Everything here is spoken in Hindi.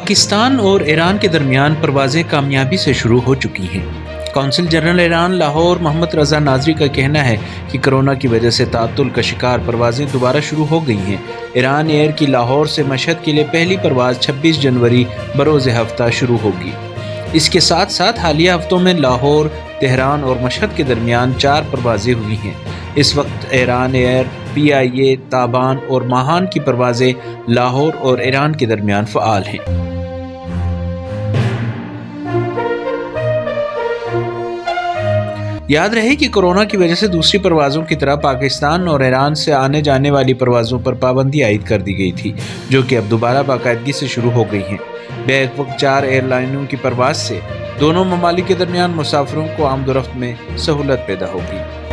पाकिस्तान और ईरान के दरमियान परवाज़ें कामयाबी से शुरू हो चुकी हैं। Consul general Iran Lahore Mohammad Reza Nazari का कहना है कि कोरोना की वजह से तातुल का शिकार परवाज़ें दोबारा शुरू हो गई हैं। ईरान एयर की लाहौर से मशहद के लिए पहली परवाज़ 26 जनवरी बरोज़ हफ्ता शुरू होगी। इसके साथ साथ हालिया हफ्तों में लाहौर, तेहरान और मशहद के दरमियान 4 परवाज़ें हुई हैं। इस वक्त ईरान एयर, PIA, ताबान और माहान की परवाज़ें लाहौर और ईरान के दरमियान फ़आल हैं। याद रहे कि कोरोना की वजह से दूसरी परवाज़ों की तरह पाकिस्तान और ईरान से आने जाने वाली परवाज़ों पर पाबंदी आयद कर दी गई थी, जो कि अब दोबारा बाकायदगी से शुरू हो गई हैं। बैक वक्त 4 एयरलाइनों की परवाज़ से दोनों ममालिक के दरमियान मुसाफिरों को आमदोरफ्त में सहूलत पैदा होगी।